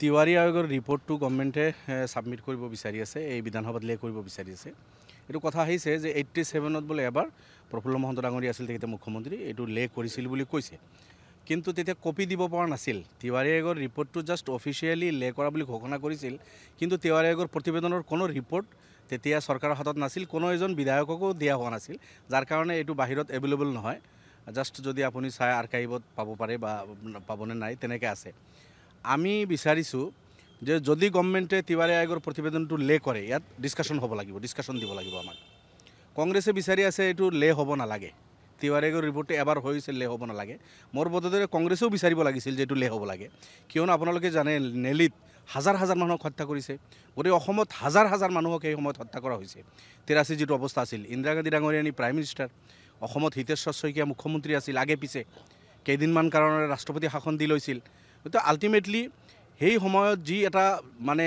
তিৱাৰী আয়োগৰ ৰিপৰ্টটো গভৰ্ণমেণ্টে ছাবমিট কৰিব বিচাৰি আছে, এই বিধানসভাত লে কৰিব বিচাৰি আছে। এইটো কথা আহিছে যে 87ত বোলে এবাৰ প্ৰফুল্ল মহন্ত ডাঙৰীয়া আছিল তেখেতে মুখ্যমন্ত্ৰী, এইটো লে কৰিছিল বুলি কৈছে, কিন্তু তেতিয়া কপি দিব পৰা নাছিল। তিৱাৰী আয়োগৰ ৰিপৰ্টটো জাষ্ট অফিচিয়েলি লে কৰা বুলি ঘোষণা কৰিছিল, কিন্তু তিৱাৰী আয়োগৰ প্ৰতিবেদনৰ কোনো ৰিপৰ্ট তেতিয়া চৰকাৰৰ হাতত নাছিল, কোনো এজন বিধায়ককো দিয়া হোৱা নাছিল, যাৰ কাৰণে এইটো বাহিৰত এভেইলেবল নহয়। জাষ্ট যদি আপুনি চাই আৰ্কাইভত পাব পাৰে বা পাবনে নাই তেনেকৈ আছে। আমি বিচাৰিছোঁ যে যদি গভৰ্ণমেণ্টে তিৱাৰী আয়োগৰ প্ৰতিবেদনটো লে কৰে, ইয়াত ডিছকাশ্যন হ'ব লাগিব, ডিছকাশ্যন দিব লাগিব আমাক। কংগ্ৰেছে বিচাৰি আছে এইটো লে হ'ব নালাগে, তিৱাৰী আয়োগৰ ৰিপৰ্টটো এবাৰ হৈছে লে হ'ব নালাগে। মোৰ বোধেৰে কংগ্ৰেছেও বিচাৰিব লাগিছিল যে এইটো লে হ'ব লাগে, কিয়নো আপোনালোকে জানে নেলিত হাজাৰ হাজাৰ মানুহক হত্যা কৰিছে, গোটেই অসমত হাজাৰ হাজাৰ মানুহক সেই সময়ত হত্যা কৰা হৈছে। 83 যিটো অৱস্থা আছিল, ইন্দিৰা গান্ধী ডাঙৰীয়ানী প্ৰাইম মিনিষ্টাৰ, অসমত হিতেশ্বৰ শইকীয়া মুখ্যমন্ত্ৰী আছিল, আগে পিছে কেইদিনমান কাৰণে ৰাষ্ট্ৰপতি শাসন দি লৈছিল। কিন্তু আল্টিমেটলি সেই সময়ত যি এটা মানে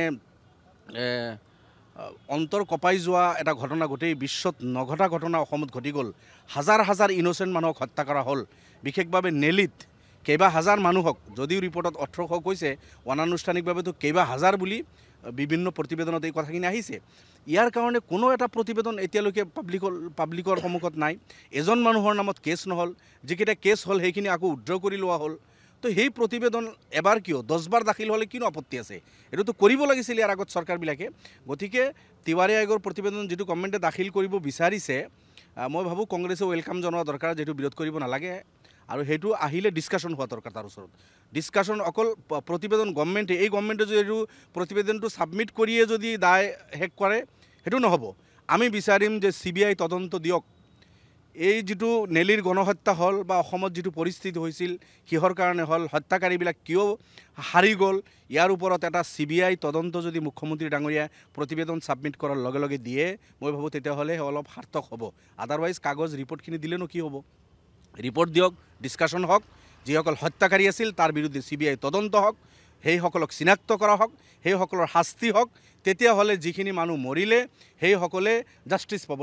অন্তৰ কঁপাই যোৱা এটা ঘটনা গোটেই বিশ্বত নঘটা ঘটনা অসমত ঘটি গ'ল। হাজাৰ হাজাৰ ইন'চেণ্ট মানুহক হত্যা কৰা হ'ল, বিশেষভাৱে নেলিত কেইবা হাজাৰ মানুহক, যদিও ৰিপৰ্টত 1800 কৈছে, অনানুষ্ঠানিকভাৱেতো কেইবা হাজাৰ বুলি বিভিন্ন প্ৰতিবেদনত এই কথাখিনি আহিছে। ইয়াৰ কাৰণে কোনো এটা প্ৰতিবেদন এতিয়ালৈকে পাব্লিকৰ সন্মুখত নাই। এজন মানুহৰ নামত কেছ নহ'ল, যিকেইটা কেছ হ'ল সেইখিনি আকৌ উইথড্ৰ কৰি লোৱা হ'ল। তো সেই প্ৰতিবেদন এবাৰ কিয় 10 বাৰ দাখিল হ'লে কিনো আপত্তি আছে? এইটোতো কৰিব লাগিছিল ইয়াৰ আগত চৰকাৰবিলাকে। গতিকে তিৱাৰী আয়োগৰ প্ৰতিবেদন যিটো গভৰ্ণমেণ্টে দাখিল কৰিব বিচাৰিছে, মই ভাবোঁ কংগ্ৰেছে ৱেলকাম জনোৱা দৰকাৰ, যিটো বিৰোধ কৰিব নালাগে, আৰু সেইটো আহিলে ডিছকাশ্যন হোৱা দৰকাৰ। তাৰ ওচৰত ডিছকাশ্যন অকল প্ৰতিবেদন এই গভৰ্ণমেণ্টে যদি এইটো প্ৰতিবেদনটো ছাবমিট কৰিয়ে যদি দায় শেষ কৰে, সেইটো নহ'ব। আমি বিচাৰিম যে CBI তদন্ত দিয়ক। এই যিটো নেলীৰ গণহত্যা হ'ল বা অসমত যিটো পৰিস্থিতি হৈছিল, কিহৰ কাৰণে হ'ল, হত্যাকাৰীবিলাক কিয় হাৰি গ'ল, ইয়াৰ ওপৰত এটা CBI তদন্ত যদি মুখ্যমন্ত্ৰী ডাঙৰীয়াই প্ৰতিবেদন ছাবমিট কৰাৰ লগে লগে দিয়ে, মই ভাবোঁ তেতিয়াহ'লে অলপ সাৰ্থক হ'ব। আদাৰৱাইজ কাগজ ৰিপৰ্টখিনি দিলেনো কি হ'ব? ৰিপৰ্ট দিয়ক, ডিছকাশ্যন হওক, যিসকল হত্যাকাৰী আছিল তাৰ বিৰুদ্ধে CBI তদন্ত হওক, সেইসকলক চিনাক্ত কৰা হওক, সেইসকলৰ শাস্তি হওক, তেতিয়াহ'লে যিখিনি মানুহ মৰিলে সেইসকলে জাষ্টিছ পাব।